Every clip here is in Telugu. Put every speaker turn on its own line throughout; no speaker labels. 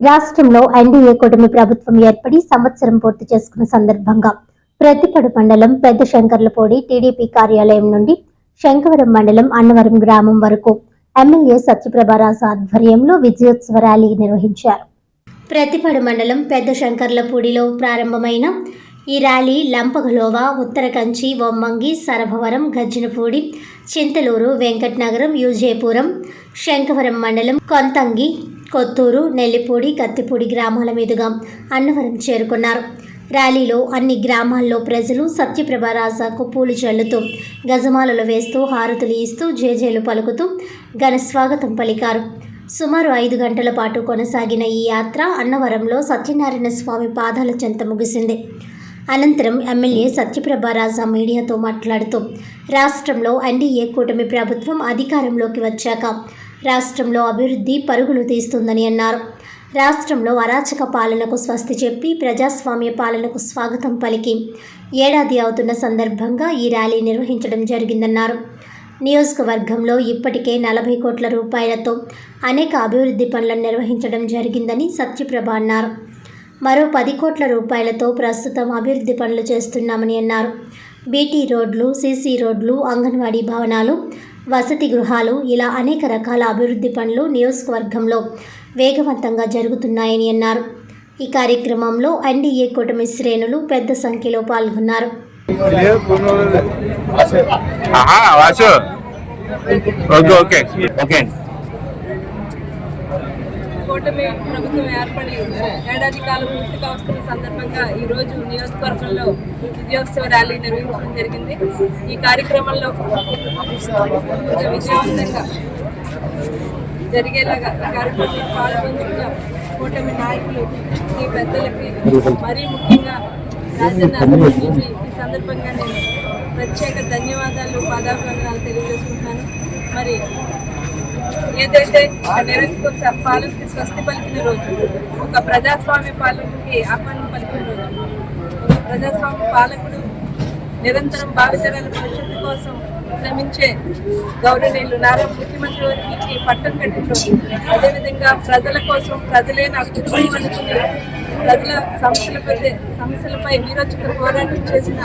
రాష్ట్రంలో ఎన్డీఏ కూటమి ప్రభుత్వం ఏర్పడి సంవత్సరం పూర్తి చేసుకున్న సందర్భంగా ప్రతిపడు మండలం పెద్ద శంకర్లపూడి టీడీపీ కార్యాలయం నుండి శంకవరం మండలం అన్నవరం గ్రామం వరకు ఎమ్మెల్యే సత్యప్రభారాజు ఆధ్వర్యంలో విజయోత్సవ ర్యాలీ నిర్వహించారు. ప్రతిపడు మండలం పెద్ద శంకర్లపూడిలో ప్రారంభమైన ఈ ర్యాలీ లంపగలోవ, ఉత్తరకంచి, వొమ్మంగి, సరభవరం, గజ్జినపూడి, చింతలూరు, వెంకటనగరం, యూజేపురం, శంకవరం మండలం కొంతంగి, కొత్తూరు, నెల్లిపూడి, కత్తిపూడి గ్రామాల మీదుగా అన్నవరం చేరుకున్నారు. ర్యాలీలో అన్ని గ్రామాల్లో ప్రజలు సత్యప్రభారాజుకు పూలు చల్లుతూ, గజమాలలు వేస్తూ, హారతులు ఇస్తూ, జేజేలు పలుకుతూ ఘన స్వాగతం పలికారు. సుమారు 5 గంటల పాటు కొనసాగిన ఈ యాత్ర అన్నవరంలో సత్యనారాయణ స్వామి పాదాల చెంత ముగిసింది. అనంతరం ఎమ్మెల్యే సత్యప్రభారాజు మీడియాతో మాట్లాడుతూ, రాష్ట్రంలో ఎన్డీఏ కూటమి ప్రభుత్వం అధికారంలోకి వచ్చాక రాష్ట్రంలో అభివృద్ధి పరుగులు తీస్తుందని అన్నారు. రాష్ట్రంలో అరాచక పాలనకు స్వస్తి చెప్పి ప్రజాస్వామ్య పాలనకు స్వాగతం పలికి ఏడాది అవుతున్న సందర్భంగా ఈ ర్యాలీ నిర్వహించడం జరిగిందన్నారు. నియోజకవర్గంలో ఇప్పటికే 40 కోట్ల రూపాయలతో అనేక అభివృద్ధి పనులను నిర్వహించడం జరిగిందని సత్యప్రభ అన్నారు. మరో 10 కోట్ల రూపాయలతో ప్రస్తుతం అభివృద్ధి పనులు చేస్తున్నామని అన్నారు. బీటీ రోడ్లు, సీసీ రోడ్లు, అంగన్వాడీ భవనాలు, వసతి గృహాలు ఇలా అనేక రకాల అభివృద్ధి పనులు నియోజకవర్గంలో వేగవంతంగా జరుగుతున్నాయని అన్నారు. ఈ కార్యక్రమంలో ఎన్డీఏ కూటమి శ్రేణులు పెద్ద సంఖ్యలో పాల్గొన్నారు.
కూటమి ప్రభుత్వం ఏర్పడి ఏడాది కాలం పూర్తిగా వస్తున్న సందర్భంగా ఈరోజు నియోజకవర్గంలో విజయోత్సవ ర్యాలీ నిర్వహించడం జరిగింది. ఈ కార్యక్రమంలో విజయవంతంగా జరిగేలాగా ఈ కార్యక్రమంలో పాల్గొంటున్న కూటమి నాయకులు, ఈ పెద్దలకి, మరీ ముఖ్యంగా రాజన్న ఈ సందర్భంగా నేను ప్రత్యేక ధన్యవాదాలు, పాదాభివందనాలు తెలియజేసుకుంటున్నాను. మరి ఏదైతే నిరంకుశ పాలనకి స్వస్తి పలికిన రోజు, ఒక ప్రజాస్వామ్య పాలనకి ఆహ్వానం పలికిన రోజు, ఒక ప్రజాస్వామ్య పాలకుడు నిరంతరం భావితరాల భవిష్యత్తు కోసం శ్రమించే గౌరవనీయులు నారా ముఖ్యమంత్రి వారికి పట్టం కట్టిన రోజు, అదేవిధంగా ప్రజల కోసం ప్రజలే నాకు కుటుంబం అనుకుని ప్రజల సమస్యలపై వీరోచిత పోరాటం చేసిన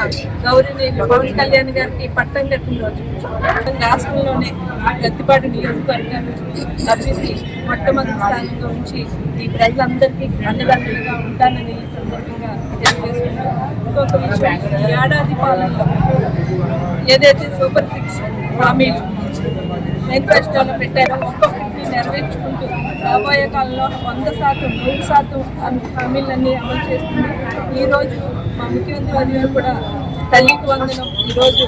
గౌరవనీయులు పవన్ కళ్యాణ్ గారికి పట్టం కట్టిన రోజు, రాష్ట్రంలోనే గత్తిపాడు నియోజకవర్గాన్ని అభివృద్ధి మొట్టమొదటి స్థానంలో ఉంచి ఈ ప్రజలందరికీ అన్నదండలుగా ఉంటానని ఈ సందర్భంగా తెలియజేస్తున్నాను. ఇంకొక విషయం, ఈ ఏడాది పాలనలో ఏదైతే సూపర్ 6 హామీలు మేనిఫెస్టోలో పెట్టారో ఒక్కొక్కటి నెరవేర్చుకుంటూ రాబోయే కాలంలో 100%, 100% హామీలన్నీ అమలు చేస్తుంది. ఈరోజు మా ముఖ్యమంత్రి వర్యులు కూడా తల్లికి వందనం ఈరోజు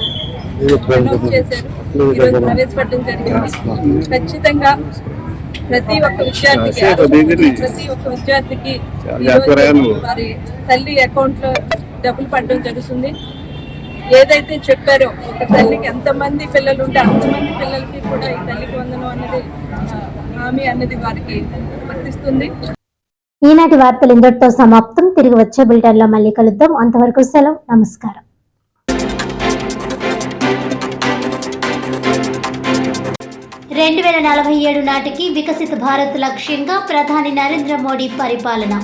అనౌన్స్ చేశారు, ఈరోజు ప్రవేశపెట్టడం జరిగింది. ఖచ్చితంగా ప్రతి ఒక్క విద్యార్థికి వారి తల్లి అకౌంట్లో డబ్బులు పడడం జరుగుతుంది. ఏదైతే చెప్పారో ఒక తల్లికి ఎంతమంది పిల్లలు ఉంటే అంతమంది పిల్లలకి కూడా ఈ తల్లికి వందనం అనేది హామీ అనేది వారికి వర్తిస్తుంది.
ఈనాటి వార్తలు ఇంతటితో సమాప్తం. తిరిగి వచ్చే బులెటిన్లో మళ్ళీ కలుద్దాం. అంతవరకు సెలవు. నమస్కారం. 2047 నాటికి వికసిత భారత్ లక్ష్యంగా ప్రధాని నరేంద్ర మోడీ పరిపాలన.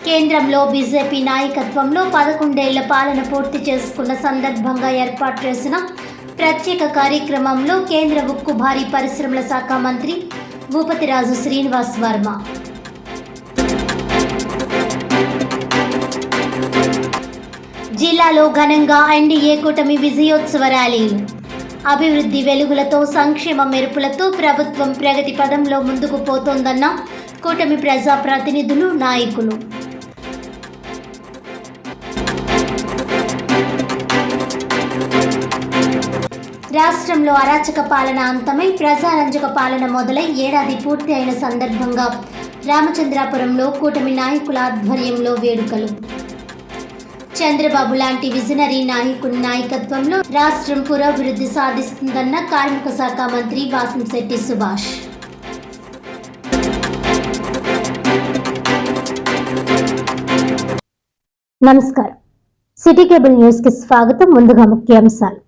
కేంద్రంలో బీజేపీ నాయకత్వంలో 11 ఏళ్ల పాలన పూర్తి చేసుకున్న సందర్భంగా ఏర్పాటు చేసిన ప్రత్యేక కార్యక్రమంలో కేంద్ర ఉక్కు భారీ పరిశ్రమల శాఖ మంత్రి భూపతిరాజు శ్రీనివాస్ వర్మ, జిల్లాలో ఘనంగా ఎన్డీఏ కూటమి విజయోత్సవ ర్యాలీలు, అభివృద్ధి వెలుగులతో, సంక్షేమ మెరుపులతో ప్రభుత్వం ప్రగతి పదంలో ముందుకు పోతోందన్న కూటమి ప్రజాప్రతినిధులు, నాయకులు. రాష్ట్రంలో అరాచక పాలన అంతమై ప్రజారంజక పాలన మొదలై ఏడాది పూర్తి అయిన సందర్భంగా రామచంద్రాపురంలో కూటమి నాయకుల ఆధ్వర్యంలో వేడుకలు. చంద్రబాబు లాంటి విజనరీ నాయకుని నాయకత్వంలో రాష్ట్రం పురోభివృద్ధి సాధిస్తుందన్న కార్మిక శాఖ మంత్రి వాసంశెట్టి సుభాష్. నమస్కారం. సిటీ కేబుల్ న్యూస్ కి స్వాగతం. ముందుగా ముఖ్యాంశాలు.